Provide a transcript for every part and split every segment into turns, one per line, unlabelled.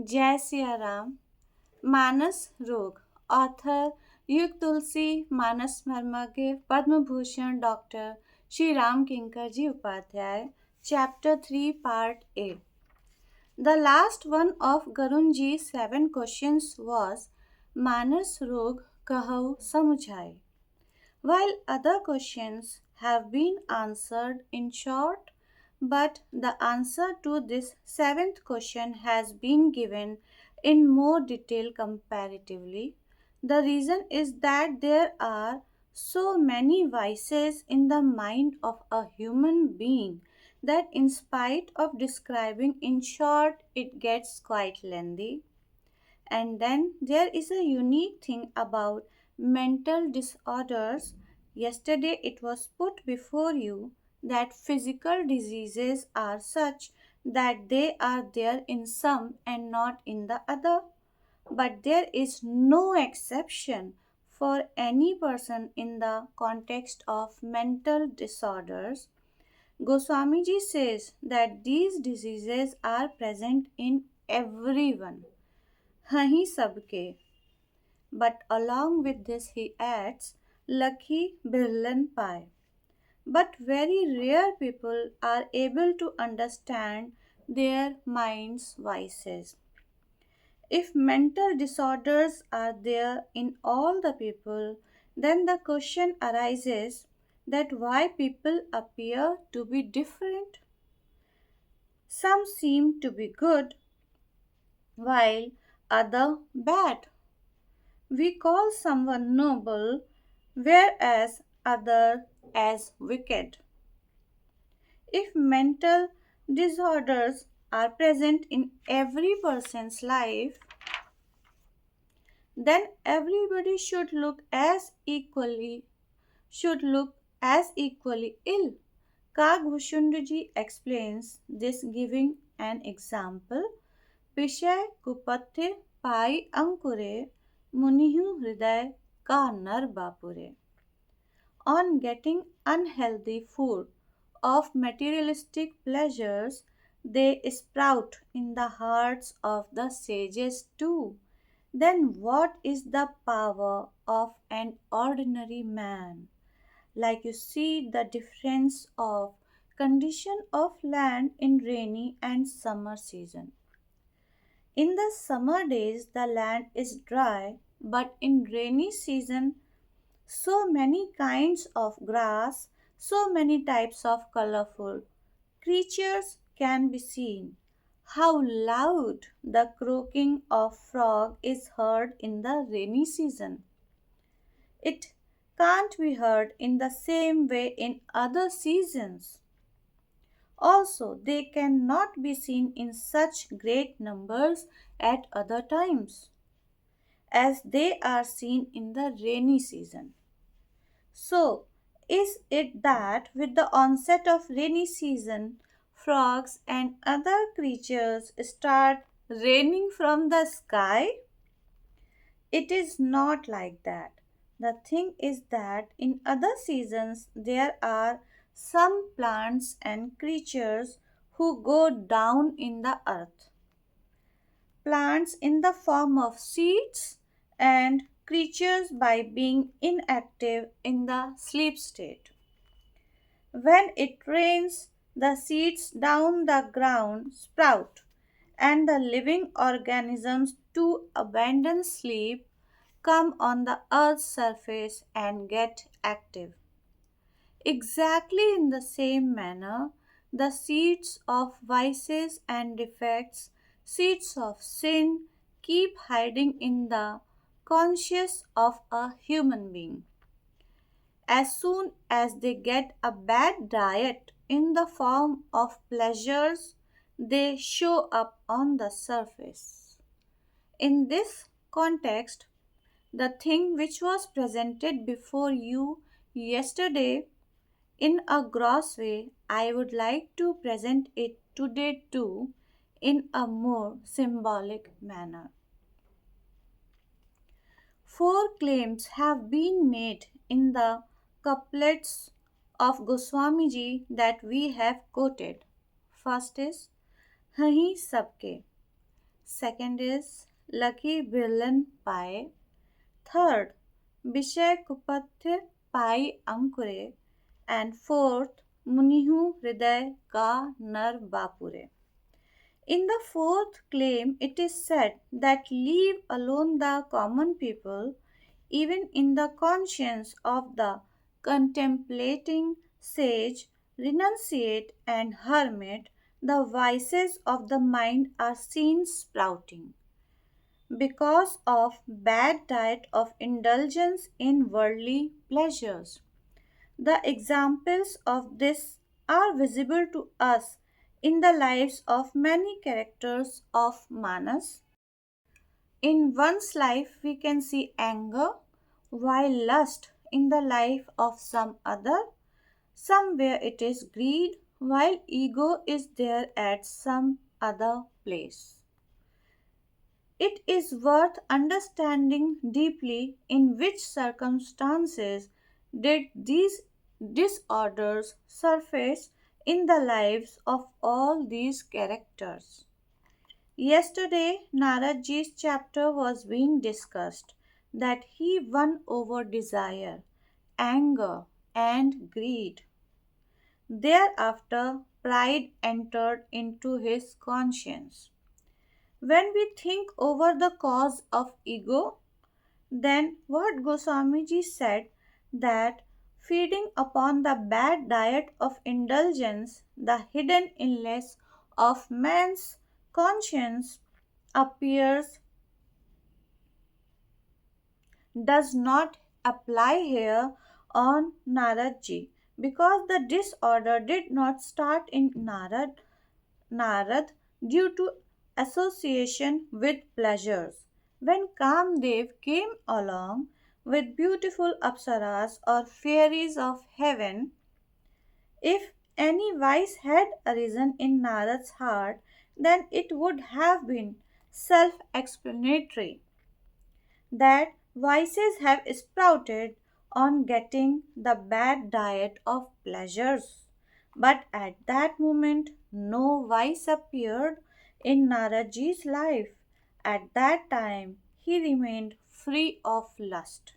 Jai Siya Ram, Manas Rog, author Yugtulsi Manas Marmagya Padma Bhushan Dr. Shri Ramkinkarji Upadhyaya, Chapter 3, Part A. The last one of Garunji's 7 questions was Manas Rog Kahau Samujhai. While other questions have been answered in short, but the answer to this seventh question has been given in more detail comparatively. The reason is that there are so many vices in the mind of a human being that, in spite of describing in short, it gets quite lengthy. And then there is a unique thing about mental disorders. Yesterday it was put before you that physical diseases are such that they are there in some and not in the other. But there is no exception for any person in the context of mental disorders. Goswamiji says that these diseases are present in everyone. Hahi sabke. But along with this, he adds, Lakhi Birlan Pai. But very rare people are able to understand their mind's vices. If mental disorders are there in all the people, then the question arises that why people appear to be different. Some seem to be good, while other bad. We call someone noble, whereas other as wicked. If mental disorders are present in every person's life, then everybody should look as equally ill. Kaghushundi explains this giving an example. Pishay kupathe pai ankure munihu hriday ka nar bapure. On getting unhealthy food of materialistic pleasures, they sprout in the hearts of the sages too. Then what is the power of an ordinary man? Like you see the difference of condition of land in rainy and summer season. In the summer days the land is dry, but in rainy season so many kinds of grass, so many types of colorful creatures can be seen. How loud the croaking of frog is heard in the rainy season. It can't be heard in the same way in other seasons. Also, they cannot be seen in such great numbers at other times as they are seen in the rainy season. So, is it that with the onset of rainy season, frogs and other creatures start raining from the sky? It is not like that. The thing is that in other seasons there are some plants and creatures who go down in the earth. Plants in the form of seeds and creatures by being inactive in the sleep state. When it rains, the seeds down the ground sprout, and the living organisms to abandon sleep come on the earth's surface and get active. Exactly in the same manner, the seeds of vices and defects, seeds of sin, keep hiding in the conscience of a human being. As soon as they get a bad diet in the form of pleasures, they show up on the surface. In this context, the thing which was presented before you yesterday in a gross way, I would like to present it today too in a more symbolic manner. 4 claims have been made in the couplets of Goswamiji that we have quoted. First is Hahi Sabke. Second is Lucky Brilliant Pie. Third, Vishay Kupathya Pai Ankure. And fourth, Munihu Hriday Ka Nar Bapure. In the fourth claim, it is said that leave alone the common people, even in the conscience of the contemplating sage, renunciate, and hermit, the vices of the mind are seen sprouting because of bad diet of indulgence in worldly pleasures. The examples of this are visible to us in the lives of many characters of Manas. In one's life, we can see anger, while lust in the life of some other. Somewhere it is greed, while ego is there at some other place. It is worth understanding deeply in which circumstances did these disorders surface in the lives of all these characters. Yesterday, Naradji's chapter was being discussed that he won over desire, anger, and greed. Thereafter, pride entered into his conscience. When we think over the cause of ego, then what Goswamiji said that feeding upon the bad diet of indulgence, the hidden illness of man's conscience appears does not apply here on Naradji because the disorder did not start in Narad due to association with pleasures. When Kamdev came along with beautiful apsaras or fairies of heaven, if any vice had arisen in Narad's heart, then it would have been self explanatory that vices have sprouted on getting the bad diet of pleasures. But at that moment, no vice appeared in Naraji's life. At that time, he remained free of lust.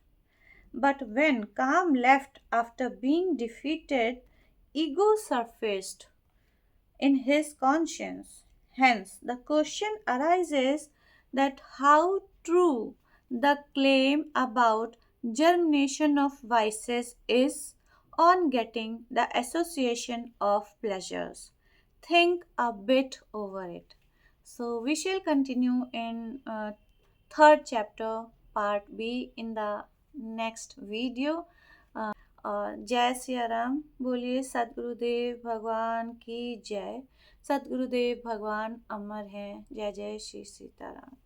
But when Kam left after being defeated, ego surfaced in his conscience. Hence, the question arises that how true the claim about germination of vices is on getting the association of pleasures. Think a bit over it. So, we shall continue in third chapter, part B, in the next video. जय सिया राम बोलिए सदगुरुदेव भगवान की जय। सदगुरुदेव भगवान अमर हैं। जय जय श्री सीताराम।